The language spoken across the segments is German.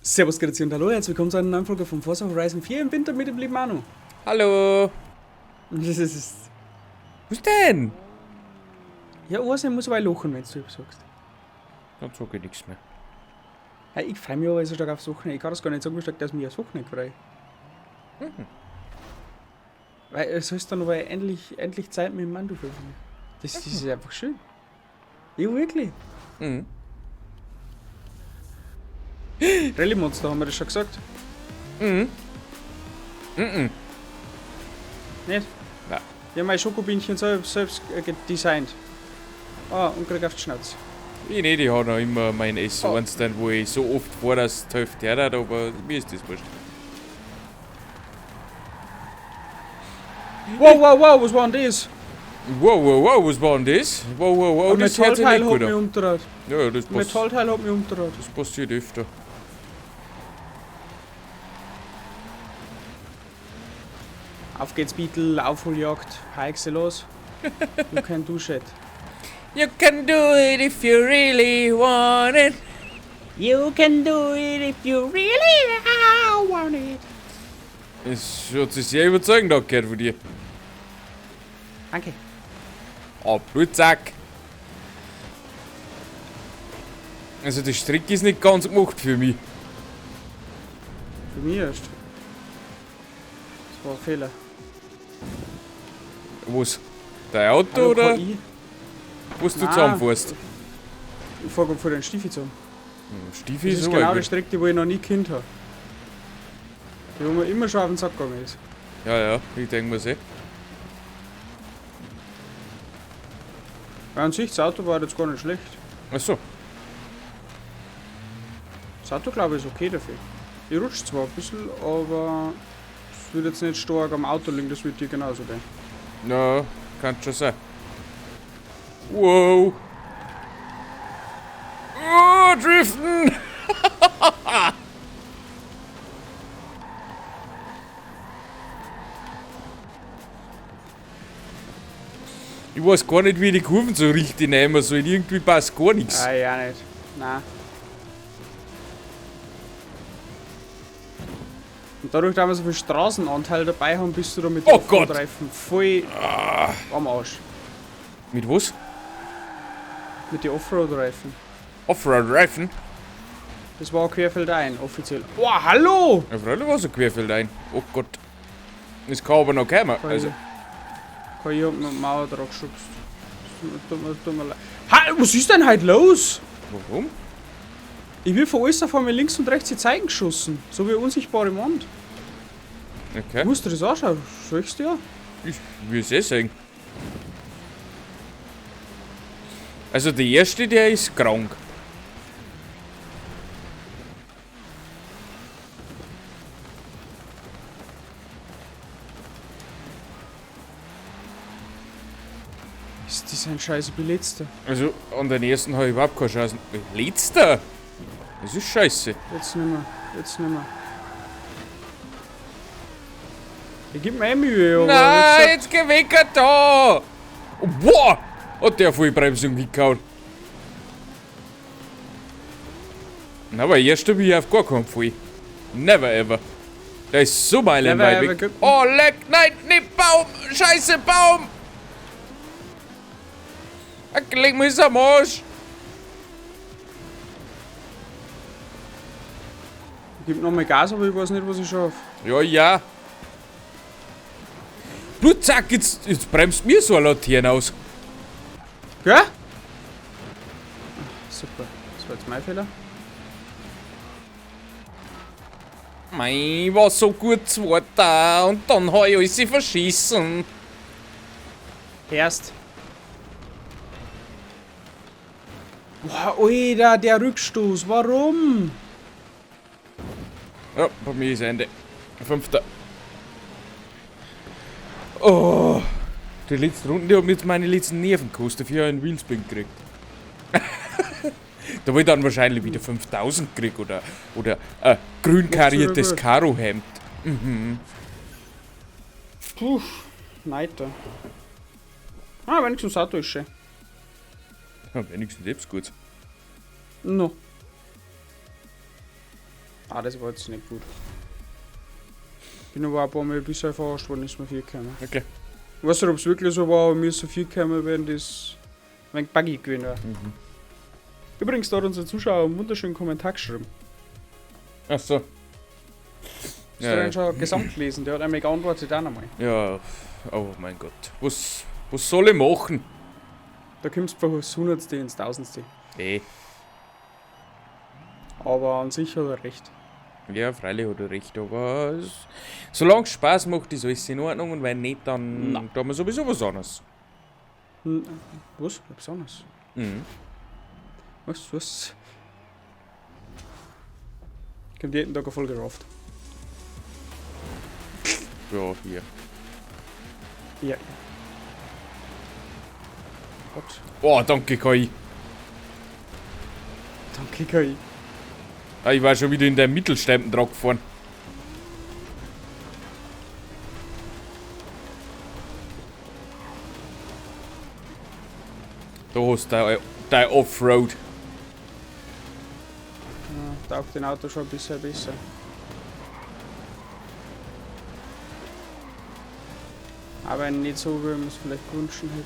Servus, grüezi und hallo, herzlich willkommen zu einer neuen Folge von Forza Horizon 4 im Winter mit dem lieben Manu. Hallo. Das ist... Was denn? Ja, Ursinn muss aber lachen, wenn du sagst. Dann sag ich nichts mehr. Hey, ich freue mich aber so stark aufs Wochenende. Ich kann das gar nicht sagen, wie stark dass mich aufs Wochenende freue. Weil es heißt dann aber endlich Zeit mit dem Mann verbringen. Das ist einfach schön. Ja, wirklich. Mhm. Rallye Monster, haben wir das schon gesagt? Mhm. Mhm. Nicht? Ja. Ich habe mein Schokobinchen selbst designt. Ah, und krieg auf die Schnauze. Ich nicht, ich habe noch immer mein S1 dann, wo ich so oft vor, dass die Hälfte her hat, aber mir ist das wurscht. Wow, was war denn das? Wow, was war denn das? Wow, Ein das hört sich Metallteil nicht hat gut mich an. umgedreht. Ja, das, Ein Metallteil hat mich umgedreht. das passiert öfter. Auf geht's, Beetle, Aufholjagd, heixe los. You can do shit. You can do it if you really want it. You can do it if you really want it. Es hat sich sehr überzeugend angehört von dir. Danke. Blutsack. Also der Strick ist nicht ganz gemacht für mich. Für mich erst. Das war ein Fehler. Was? Dein Auto Hallo, oder KI. was du Nein. zusammenfährst? Ich frage, ob für den Stiefel zu haben. Stiefel Das ist ist aber genau die gut. Strecke, die ich noch nie gekannt habe. Die wo mir immer schon auf den Sack gegangen ist. Ja, ich denke mir eh. Weil an sich, das Auto war jetzt gar nicht schlecht. Achso, Das Auto, glaube ich, ist okay dafür. Ich rutsche zwar ein bisschen, aber es wird jetzt nicht stark am Auto liegen, das wird dir genauso gehen. ja, kann schon sein. Wow. Oh, driften! Ich weiß gar nicht, wie ich die Kurven so richtig nehmen soll. Irgendwie passt gar nichts. Ah, ja nicht. Nein. Und dadurch, dass wir so viel Straßenanteil dabei haben, bist du da mit Oh den Gott. Offroad-Reifen voll am Arsch. Mit was? Mit den Offroad-Reifen. Offroad-Reifen? Das war querfeldein, offiziell. Oh, hallo! Ja, freilich war so querfeldein. Oh Gott. Das kann aber noch kommen. Also, Ich hab mir die Mauer dran geschubst. Tut mir leid. Was ist denn heute los? warum? Ich will von alles auf einmal links und rechts die Zeigen geschossen. So wie eine unsichtbare Wand. Okay. Musst du das anschauen? Soll ich's dir? Ich will es eh sagen. Also der erste, der ist krank. Ist das ein scheiße Beletzter? Also an den ersten habe ich überhaupt keine Chance. Letzter? Das ist scheiße. Jetzt nimmer. Ich geb mir eh Mühe, aber Nein, wie jetzt geh weg da! Oh, boah! Hat der Vollbremsung gehauen. Na, aber erster bin ich auf gar keinen Fall. Never ever. Der ist so meilenweit Never weg. ever Oh, leck! Nein, nicht Baum! Scheiße, Baum! Leg mich am Arsch! ich geb nochmal Gas, aber ich weiß nicht, was ich schaff. Ja. Blutzack, jetzt bremst mir so eine Laterne aus. Gell? Ah, super. Das war jetzt mein Fehler. Mei, war so gut zweiter und dann habe ich alles verschissen. Erst. Boah, Alter, der Rückstoß. Warum? Ja, bei mir ist Ende. Fünfter. Oh, die letzte Runde, die hat mir jetzt meine letzten Nerven gekostet, für einen Wheelspin gekriegt. Da will ich dann wahrscheinlich wieder 5000 krieg oder grün kariertes Karohemd. Puh, neiter. Ah, wenigstens das Auto ist schön. Ja, wenigstens lebt's gut. No. Ah, das war jetzt nicht gut. Bin aber ein paar Mal bisher verarscht worden, ist mir viel gekommen. Okay. Ich weiß nicht, ob es wirklich so war, aber mir ist so viel gekommen, wenn das ein Buggy gewesen wäre. Mhm. Übrigens, da hat unser Zuschauer einen wunderschönen Kommentar geschrieben. Ach so. Hast du den schon gesamt gelesen? Der hat einmal geantwortet auch nochmal. Ja, oh mein Gott. Was soll ich machen? Da kommst du von das Hundertste ins Tausendste. Eh. Aber an sich hat er recht. Ja, freilich hat er recht, aber solange es Spaß macht, ist alles in Ordnung und wenn nicht, dann Na. tun wir sowieso was anderes. Was? Was anderes? Mhm. Was? Kommt jeden Tag eine Folge gerafft. Ja, hier. Ja. Gott. Oh, danke, KI. Danke, KI. Ah, ich war schon wieder in der Mittelsteipen dran gefahren. Da hast du dein Offroad. Ja, taugt den Auto schon ein bisschen besser. Aber nicht so, wie man es vielleicht gewünscht hätte.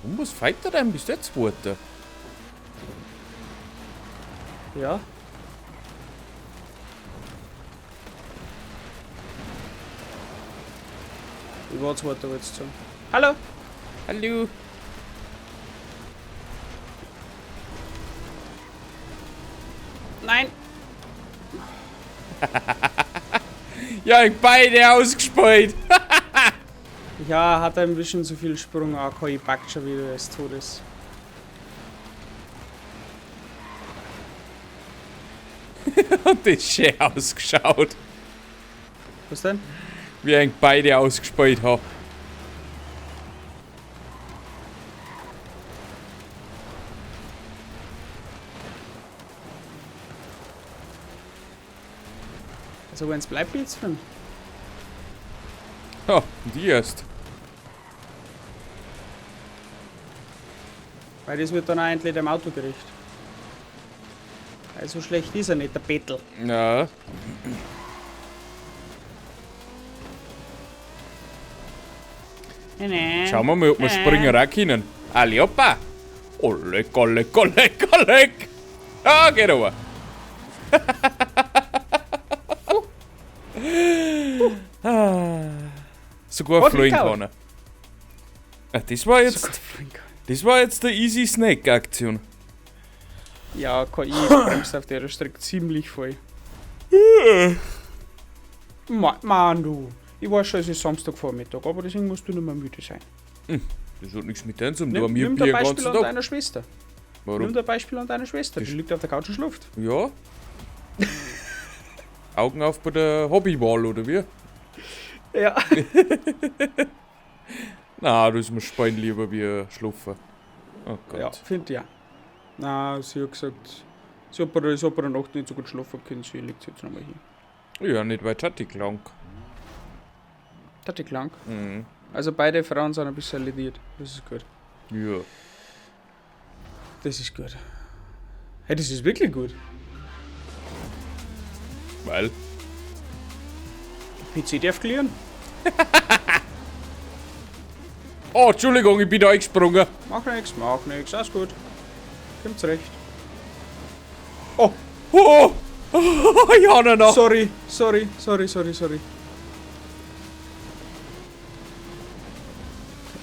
Und was feiert er denn bis jetzt weiter? Ja. Ich war zwar da jetzt so. Hallo! Hallo. Nein! Ja, ich beide ausgespielt. Ja, hat ein bisschen zu viel Sprung, auch KI packt schon wieder des Todes. Und das ist schön ausgeschaut. Was denn? Wie ich beide ausgespielt habe. Also wenn es bleibt jetzt drin. Ha, und erst. Weil das wird dann auch endlich dem Auto gerecht. Weil so schlecht ist er nicht, der Bettel. Ja. Nee. Schauen wir mal, ob wir springen auch können. Ali, hoppa. Oh, leck. Ah, geht runter. Sogar Hat fliegen geklappt. kann er. Ah, das war jetzt der Easy Snake Aktion. Ja, KI bremst auf der Strecke ziemlich voll. Mann, du. Ich weiß schon, es ist Samstagvormittag, aber deswegen musst du nicht mehr müde sein. Das hat nichts mit denen zu tun. Wir Nimm bier ein den Beispiel ganzen an Tag. deiner Schwester. Nimm Warum? ein Beispiel an deiner Schwester. Die liegt auf der Couch und schläft. Ja. Augen auf bei der Hobbywahl, oder wie? Ja. Na, das ist mir Spein lieber wie schlafen. Oh Gott. Ja, finde ich auch. Nein, sie hat gesagt, sie hat bei der Nacht nicht so gut schlafen können, sie liegt jetzt nochmal hier. Ja, nicht weit schattig lang. Das hat klang. Mhm. Also beide Frauen sind ein bisschen lediert. Das ist gut. Ja. Das ist gut. Hey, das ist wirklich gut. Weil? PC darf klären. Oh, Entschuldigung, ich bin da eingesprungen. Mach nix, alles gut. Kommt zurecht. Oh, Oh! Ja, noch. sorry.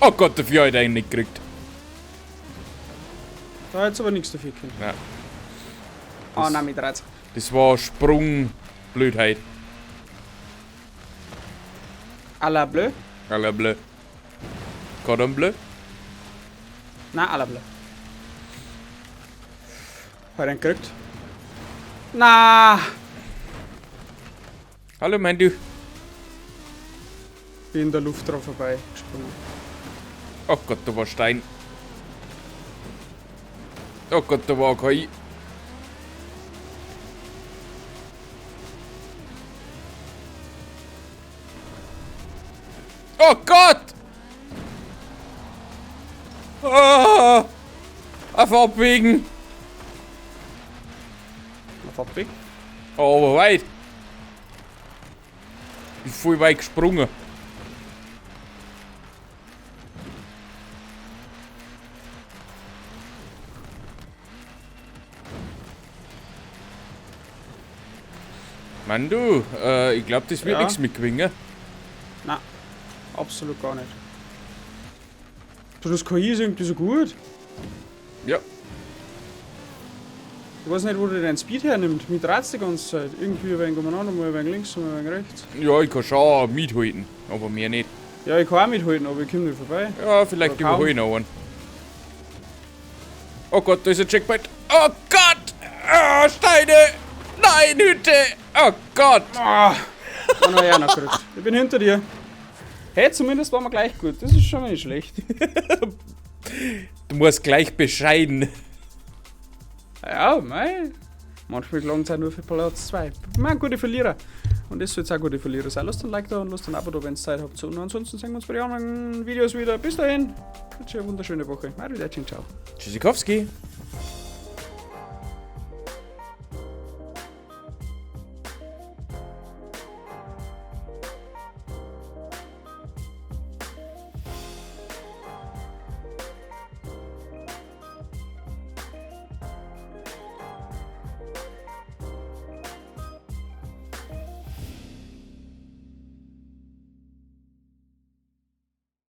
Oh Gott, dafür hat er ihn nicht gekriegt. Da hat jetzt aber nichts dafür können. Ja. Ah, nein, mit 13. Das war Sprungblödheit. À la bleu? À la bleu. Cordon bleu? Nein, à la bleu. Hat er ihn gekriegt? Na, Hallo, mein Du. bin in der Luft drauf vorbei gesprungen. Oh Gott, da war Stein. Oh Gott, da war KI. Oh Gott! Auf Abwägen! Auf Abweg. Oh, aber weit. Ich bin voll weit gesprungen. Mann, du, ich glaube, das wird Ja. nichts mit Gewinnen. Nein, absolut gar nicht. So, das KI ist irgendwie so gut. Ja. Ich weiß nicht, wo der deinen Speed hernimmt. Mit reizt die ganze Zeit. Irgendwie ein wenig umeinander, mal ein wenig links, mal ein wenig rechts. Ja, ich kann schon mithalten, aber mehr nicht. Ja, ich kann auch mithalten, aber ich komme nicht vorbei. Ja, vielleicht Ja, kaum. überhole ich noch einen. Oh Gott, da ist ein Checkpoint. Oh Gott! Ah, Steine! Nein, Hütte! Oh Gott! Ah, oh, ja, noch gekriegt. Ich bin hinter dir. Hey, zumindest waren wir gleich gut. Das ist schon mal nicht schlecht. Du musst gleich bescheiden. Ja, mei. Manchmal gelangt es auch nur für Platz 2. Ich meine, gute Verlierer. Und das soll jetzt auch gute Verlierer sein. Lasst ein Like da und lasst ein Abo da, wenn ihr Zeit habt. Und ansonsten sehen wir uns bei den anderen Videos wieder. Bis dahin. Wünsche eine wunderschöne Woche. Arrivederci, ciao. Tschüssikowski.